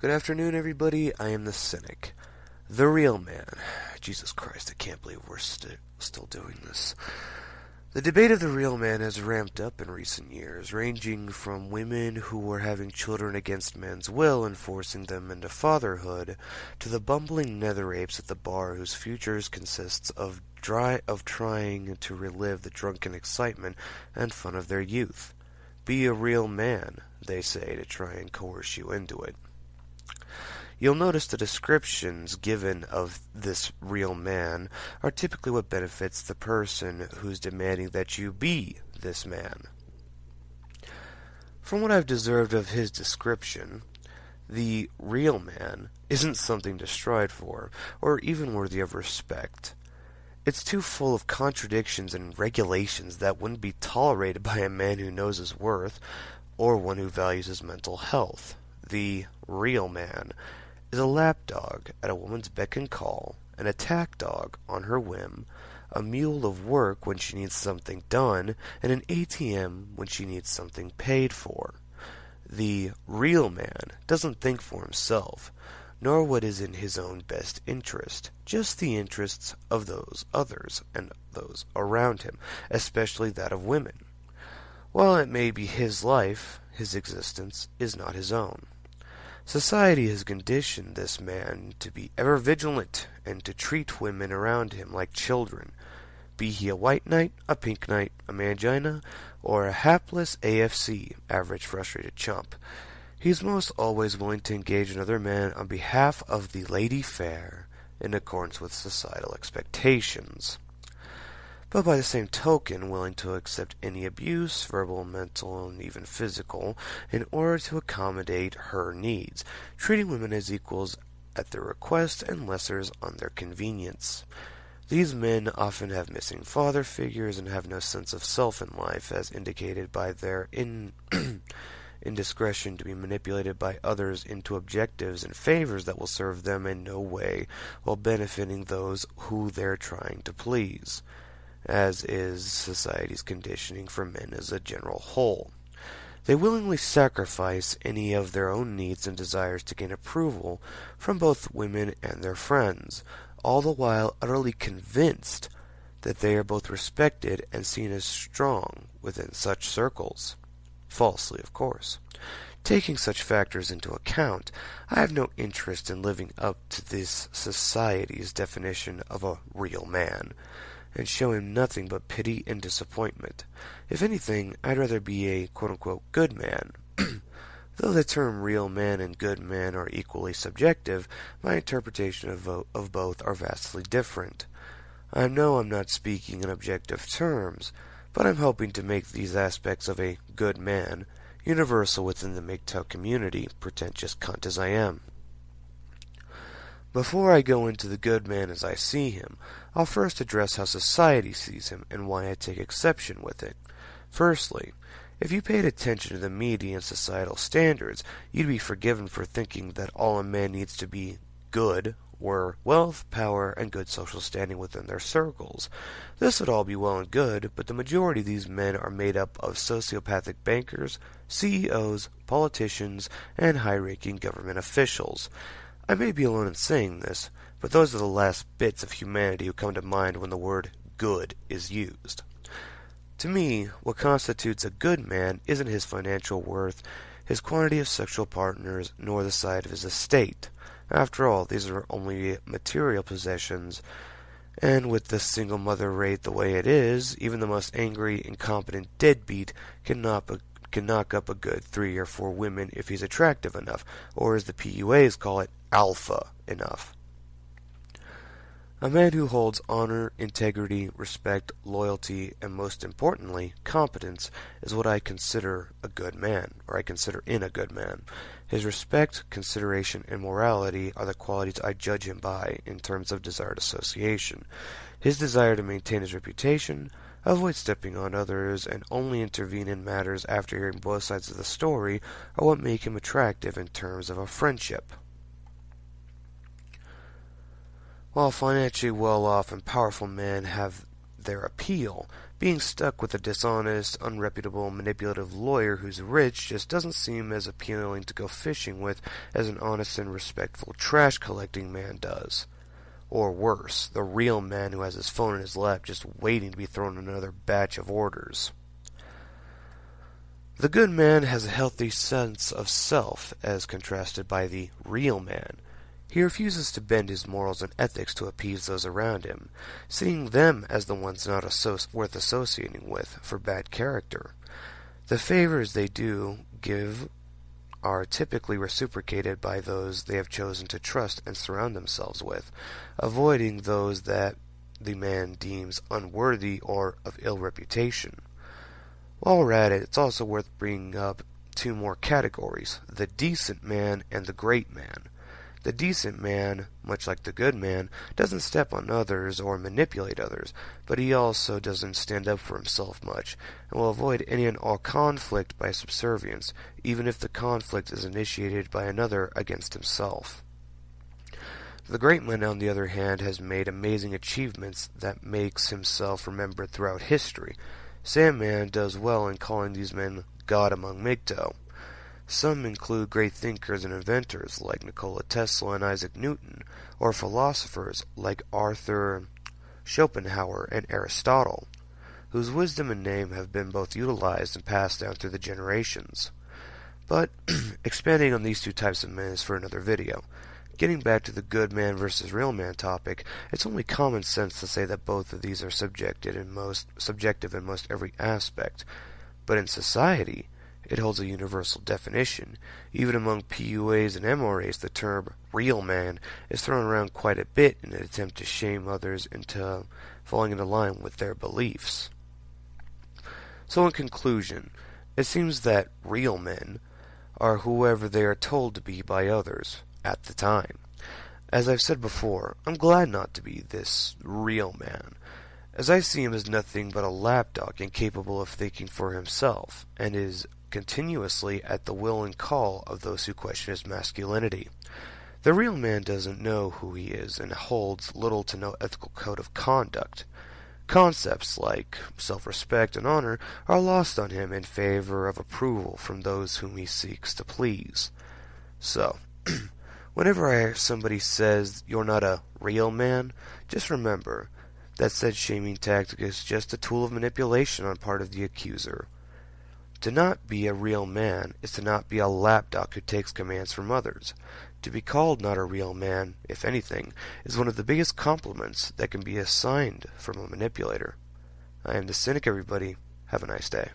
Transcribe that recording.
Good afternoon, everybody. I am the Cynic. The real man. Jesus Christ, I can't believe we're still doing this. The debate of the real man has ramped up in recent years, ranging from women who were having children against men's will and forcing them into fatherhood, to the bumbling nether apes at the bar whose futures consists of trying to relive the drunken excitement and fun of their youth. Be a real man, they say, to try and coerce you into it. You'll notice the descriptions given of this real man are typically what benefits the person who's demanding that you be this man. From what I've observed of his description, the real man isn't something to strive for, or even worthy of respect. It's too full of contradictions and regulations that wouldn't be tolerated by a man who knows his worth, or one who values his mental health. The real man is a lapdog at a woman's beck and call, an attack dog on her whim, a mule of work when she needs something done, and an ATM when she needs something paid for. The real man doesn't think for himself, nor what is in his own best interest, just the interests of those others and those around him, especially that of women. While it may be his life, his existence is not his own. Society has conditioned this man to be ever vigilant and to treat women around him like children, be he a white knight, a pink knight, a mangina, or a hapless AFC, average frustrated chump. He's most always willing to engage another man on behalf of the lady fair, in accordance with societal expectations, but by the same token willing to accept any abuse, verbal, mental, and even physical, in order to accommodate her needs, treating women as equals at their request and lessers on their convenience. These men often have missing father figures and have no sense of self in life, as indicated by their indiscretion to be manipulated by others into objectives and favors that will serve them in no way while benefiting those who they're trying to please, as is society's conditioning for men as a general whole. They willingly sacrifice any of their own needs and desires to gain approval from both women and their friends, all the while utterly convinced that they are both respected and seen as strong within such circles. Falsely, of course. Taking such factors into account, I have no interest in living up to this society's definition of a real man, and show him nothing but pity and disappointment. If anything, I'd rather be a quote-unquote good man. Though the term real man and good man are equally subjective, my interpretation of both are vastly different. I know I'm not speaking in objective terms, but I'm hoping to make these aspects of a good man universal within the MGTOW community, pretentious cunt as I am. Before I go into the good man as I see him, I'll first address how society sees him and why I take exception with it. Firstly, if you paid attention to the media and societal standards, you'd be forgiven for thinking that all a man needs to be good were wealth, power, and good social standing within their circles. This would all be well and good, but the majority of these men are made up of sociopathic bankers, CEOs, politicians, and high-ranking government officials. I may be alone in saying this, but those are the last bits of humanity who come to mind when the word good is used. To me, what constitutes a good man isn't his financial worth, his quantity of sexual partners, nor the size of his estate. After all, these are only material possessions, and with the single mother rate the way it is, even the most angry, incompetent deadbeat can knock up a good 3 or 4 women if he's attractive enough, or as the PUAs call it, alpha enough. A man who holds honor, integrity, respect, loyalty, and most importantly, competence is what I consider a good man, or I consider in a good man. His respect, consideration, and morality are the qualities I judge him by in terms of desired association. His desire to maintain his reputation, avoid stepping on others, and only intervene in matters after hearing both sides of the story are what make him attractive in terms of a friendship. While financially well-off and powerful men have their appeal. Being stuck with a dishonest, unreputable, manipulative lawyer who's rich just doesn't seem as appealing to go fishing with as an honest and respectful trash-collecting man does. Or worse, the real man who has his phone in his lap just waiting to be thrown another batch of orders. The good man has a healthy sense of self, as contrasted by the real man. He refuses to bend his morals and ethics to appease those around him, seeing them as the ones not worth associating with for bad character. The favors they do give are typically reciprocated by those they have chosen to trust and surround themselves with, avoiding those that the man deems unworthy or of ill reputation. While we're at it, it's also worth bringing up two more categories, the decent man and the great man. The decent man, much like the good man, doesn't step on others or manipulate others, but he also doesn't stand up for himself much, and will avoid any and all conflict by subservience, even if the conflict is initiated by another against himself. The great man, on the other hand, has made amazing achievements that makes himself remembered throughout history. Sandman does well in calling these men God among MGTOW. Some include great thinkers and inventors like Nikola Tesla and Isaac Newton, or philosophers like Arthur Schopenhauer and Aristotle, whose wisdom and name have been both utilized and passed down through the generations. But expanding on these two types of men is for another video. Getting back to the good man versus real man topic, it's only common sense to say that both of these are subjective in most every aspect. But in society, it holds a universal definition. Even among PUAs and MRAs, the term real man is thrown around quite a bit in an attempt to shame others into falling into line with their beliefs. So in conclusion, it seems that real men are whoever they are told to be by others at the time. As I've said before, I'm glad not to be this real man, as I see him as nothing but a lapdog incapable of thinking for himself, and is continuously at the will and call of those who question his masculinity. The real man doesn't know who he is and holds little to no ethical code of conduct. Concepts like self-respect and honor are lost on him in favor of approval from those whom he seeks to please. So, whenever I hear somebody says you're not a real man, just remember that said shaming tactic is just a tool of manipulation on part of the accuser. To not be a real man is to not be a lapdog who takes commands from others. To be called not a real man, if anything, is one of the biggest compliments that can be assigned from a manipulator. I am the Cynic, everybody. Have a nice day.